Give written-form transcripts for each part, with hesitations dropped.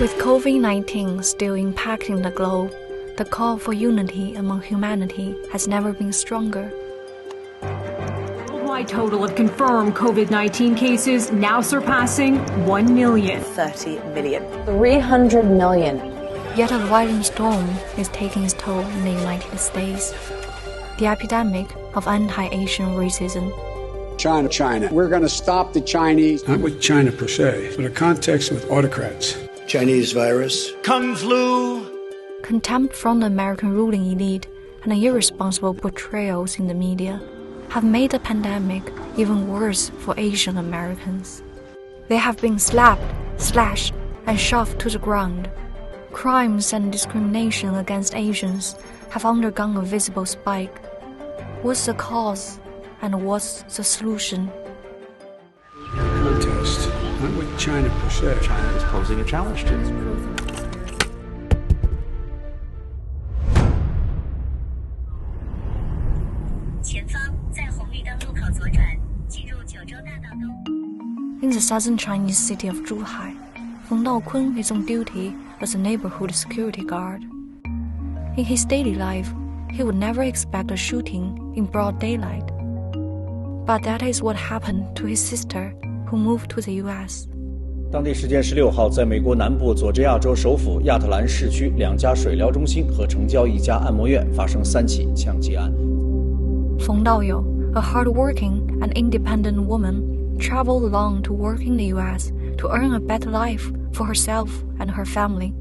With COVID-19 still impacting the globe, the call for unity among humanity has never been stronger. Worldwide total of confirmed COVID-19 cases now surpassing 1 million. 30 million. 300 million. Yet a violent storm is taking its toll in the United States. The epidemic of anti-Asian racism. China. We're going to stop the Chinese. Not with China per se, but a context with autocrats. Chinese virus. Kung flu. Contempt from the American ruling elite and irresponsible portrayals in the media have made the pandemic even worse for Asian Americans. They have been slapped, slashed, and shoved to the ground. Crimes and discrimination against Asians have undergone a visible spike. What's the cause and what's the solution? Contest, not with China per se. China is posing a challenge to us. 前方在红绿灯路口左转，进入九州大道东。 In the southern Chinese city of Zhuhai, Feng Daokun is on duty as a neighborhood security guard. In his daily life, he would never expect a shooting in broad daylight. But that is what happened to his sister, who moved to the U.S. 当地时间16号，在美国南部佐治亚州首府亚特兰市区2家水疗中心和城郊1家按摩院发生3起枪击案。 Feng Daoyou, a hard-working and independent woman, traveled along to work in the U.S. to earn a better life for herself and her family.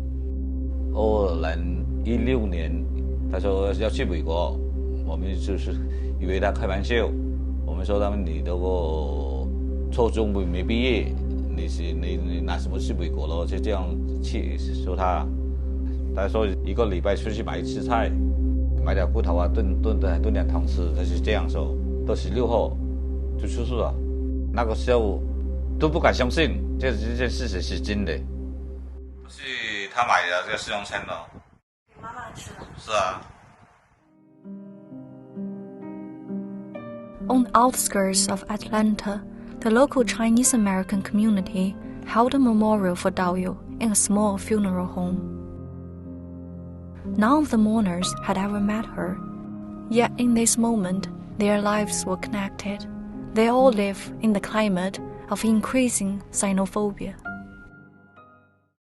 2016年，他说要去美国，我们就是以为他开玩笑。我们说你那个初中没毕业，你拿什么去美国了？就这样去说他。他说1个礼拜出去买一次菜。 买点骨头啊，炖点汤吃，他是这样说。到16号就出事了，那个时候都不敢相信这件事情是真的。是他买的这个试用餐的。给妈妈吃的。是啊。 On the outskirts of Atlanta, the local Chinese American community held a memorial for Daoyou in a small funeral home. None of the mourners had ever met her. Yet in this moment, their lives were connected. They all live in the climate of increasing xenophobia.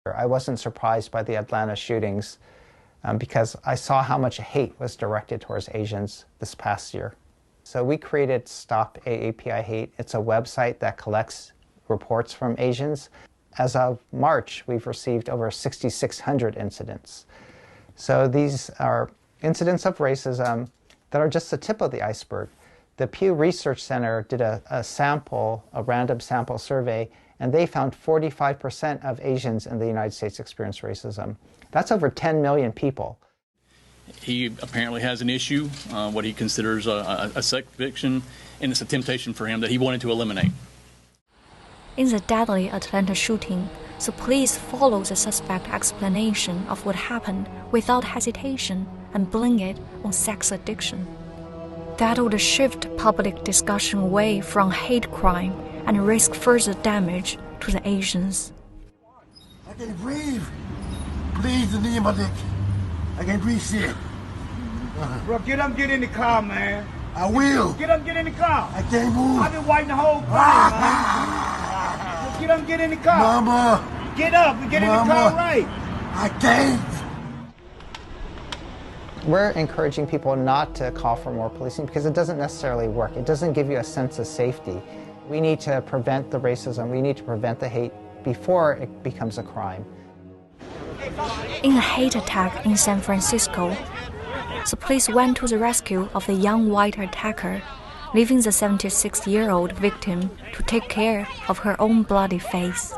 I wasn't surprised by the Atlanta shootings because I saw how much hate was directed towards Asians this past year. So we created Stop AAPI Hate. It's a website that collects reports from Asians. As of March, we've received over 6,600 incidents. So these are incidents of racism that are just the tip of the iceberg. The Pew Research Center did a random sample survey, and they found 45% of Asians in the United States experience racism. That's over 10 million people. He apparently has an issue, what he considers a sex addiction, and it's a temptation for him that he wanted to eliminate. In the deadly Atlanta shooting, the police followed the suspect's explanation of what happened without hesitation and blame it on sex addiction. That would shift public discussion away from hate crime and risk further damage to the Asians. I can't breathe. Please, the knee in my dick. I can't breathe shit. Bro, get up, get in the car, man. I will. Get up, get in the car. I can't move. I've been waiting the whole time, man. Get up, get in the car. Mama. Get up and get Mama. in the car right. I can't. We're encouraging people not to call for more policing because it doesn't necessarily work. It doesn't give you a sense of safety. We need to prevent the racism. We need to prevent the hate before it becomes a crime. In a hate attack in San Francisco, the police went to the rescue of the young white attacker, leaving the 76-year-old victim to take care of her own bloody face.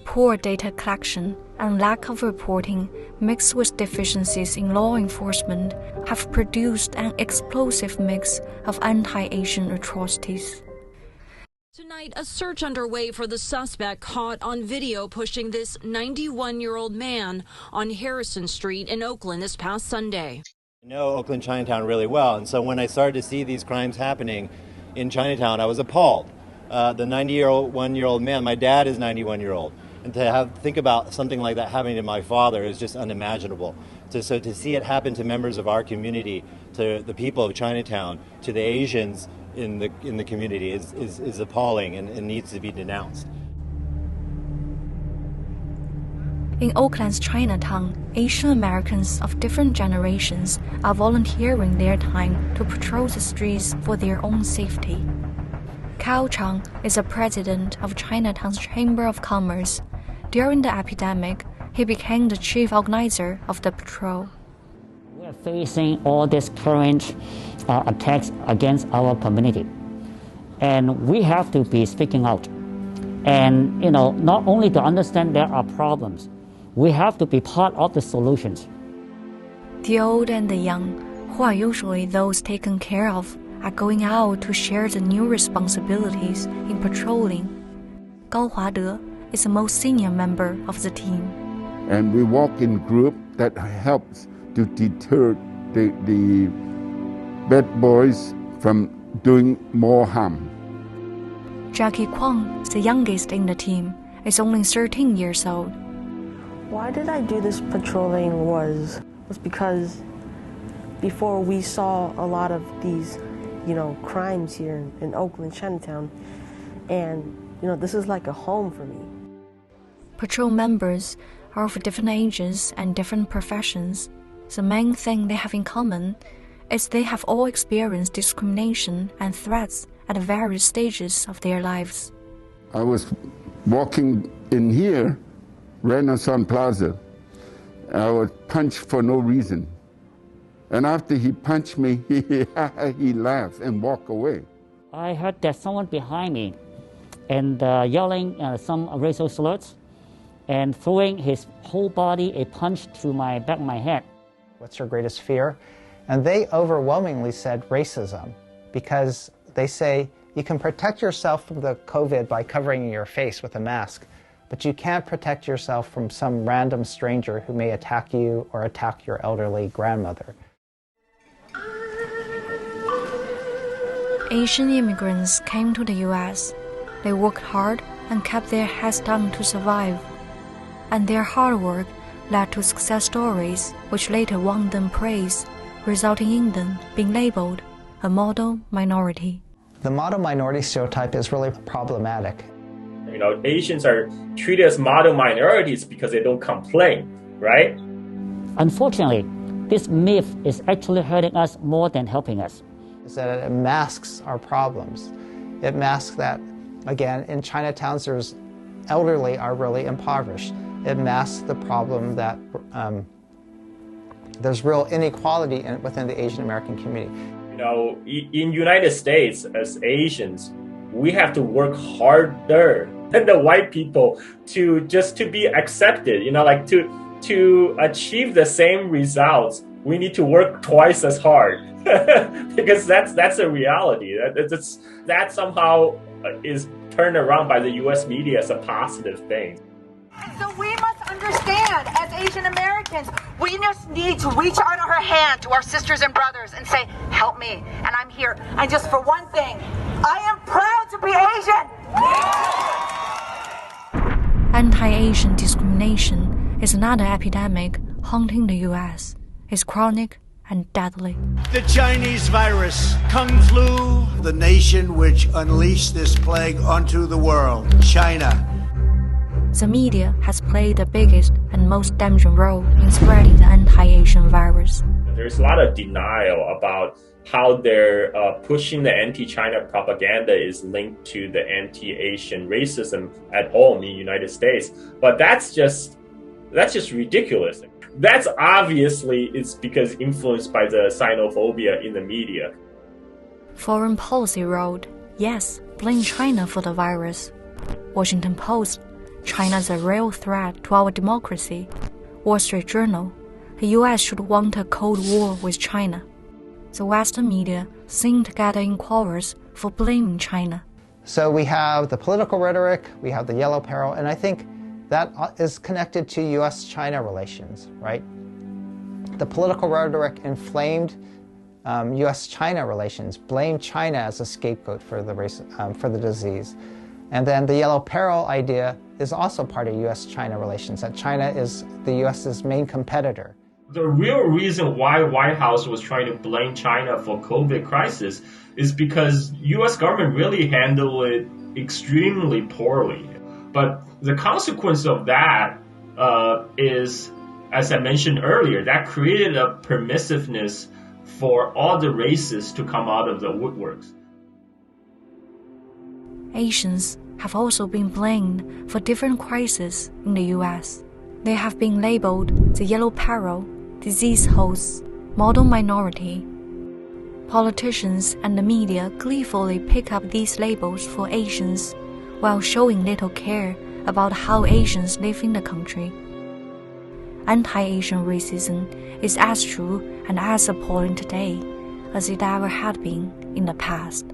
Poor data collection and lack of reporting, mixed with deficiencies in law enforcement, have produced an explosive mix of anti-Asian atrocities. Tonight, a search underway for the suspect caught on video pushing this 91-year-old man on Harrison Street in Oakland this past Sunday. I know Oakland Chinatown really well, and so when I started to see these crimes happening, in Chinatown, I was appalled. The 91-year-old man, my dad is 91-year-old. And to think about something like that happening to my father is just unimaginable. So to see it happen to members of our community, to the people of Chinatown, to the Asians in the community is appalling and needs to be denounced. In Oakland's Chinatown, Asian Americans of different generations are volunteering their time to patrol the streets for their own safety. Cao Chang is the president of Chinatown's Chamber of Commerce. During the epidemic, he became the chief organizer of the patrol. We are facing all these current attacks against our community, and we have to be speaking out. And not only to understand there are problems, we have to be part of the solutions. The old and the young, who are usually those taken care of, are going out to share the new responsibilities in patrolling. Gao Huade is the most senior member of the team. And we walk in group that helps to deter the bad boys from doing more harm. Jackie Kwong, the youngest in the team, is only 13 years old. Why did I do this patrolling was because before we saw a lot of these, crimes here in Oakland, Chinatown, and, this is like a home for me. Patrol members are of different ages and different professions. The main thing they have in common is they have all experienced discrimination and threats at various stages of their lives. I was walking in here, Renaissance Plaza. I was punched for no reason. And after he punched me, he laughed and walked away. I heard that someone behind me and yelling some racial slurs and throwing his whole body a punch to my back of my head. What's your greatest fear? And they overwhelmingly said racism, because they say you can protect yourself from the COVID by covering your face with a mask, but you can't protect yourself from some random stranger who may attack you or attack your elderly grandmother. Asian immigrants came to the U.S. They worked hard and kept their heads down to survive. And their hard work led to success stories which later won them praise, resulting in them being labeled a model minority. The model minority stereotype is really problematic. Asians are treated as model minorities because they don't complain, right? Unfortunately, this myth is actually hurting us more than helping us. Is that it masks our problems. It masks that, again, in Chinatowns, there's elderly are really impoverished. It masks the problem that there's real inequality within the Asian American community. In United States, as Asians, we have to work harder than the white people to be accepted. To achieve the same results, we need to work twice as hard because that's a reality. That somehow is turned around by the U.S. media as a positive thing. So we must understand, as Asian Americans, we just need to reach out our hand to our sisters and brothers and say, help me, and I'm here. And just for one thing, I am proud to be Asian! Anti-Asian discrimination is another epidemic haunting the U.S. It's chronic and deadly. The Chinese virus, Kung Flu, The nation which unleashed this plague onto the world, China. The media has played the biggest and most damaging role in spreading the anti-Asian virus. There's a lot of denial about how they're pushing the anti-China propaganda is linked to the anti-Asian racism at home in the United States. But that's just ridiculous. That's obviously it's because influenced by the xenophobia in the media. Foreign policy wrote, yes, blame China for the virus. Washington Post, China's a real threat to our democracy. Wall Street Journal, the U.S. should want a Cold War with China. The Western media sing together in chorus for blaming China. So we have the political rhetoric, we have the yellow peril, and I think that is connected to U.S.-China relations, right? The political rhetoric inflamed U.S.-China relations, blame China as a scapegoat for the disease. And then the yellow peril idea is also part of U.S.-China relations, that China is the U.S.'s main competitor. The real reason why White House was trying to blame China for COVID crisis is because U.S. government really handled it extremely poorly. But the consequence of that is, as I mentioned earlier, that created a permissiveness for all the races to come out of the woodworks. Asians have also been blamed for different crises in the U.S. They have been labeled the yellow peril, disease hosts, model minority. Politicians and the media gleefully pick up these labels for Asians while showing little care about how Asians live in the country. Anti-Asian racism is as true and as appalling today as it ever had been in the past.